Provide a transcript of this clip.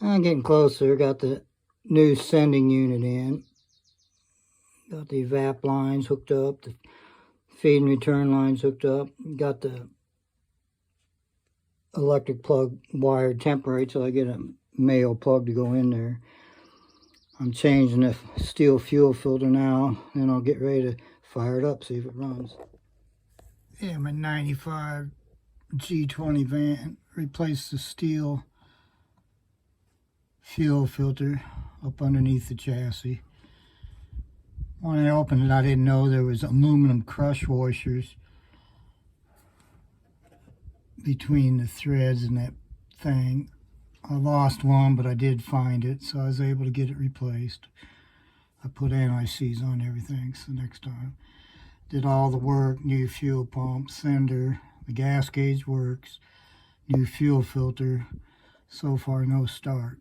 I'm getting closer. Got the new sending unit in. Got the evap lines hooked up. The feed and return lines hooked up. Got the electric plug wired temporary till I get a male plug to go in there. I'm changing the steel fuel filter now, and I'll get ready to fire it up, see if it runs. Yeah, my 95 G20 van replaced the steel fuel filter up underneath the chassis. When I opened it, I didn't know there was aluminum crush washers between the threads and that thing. I lost one, but I did find it, so I was able to get it replaced. I put anti-seize on everything, so next time. Did all the work, new fuel pump, sender, the gas gauge works, new fuel filter. So far, no start.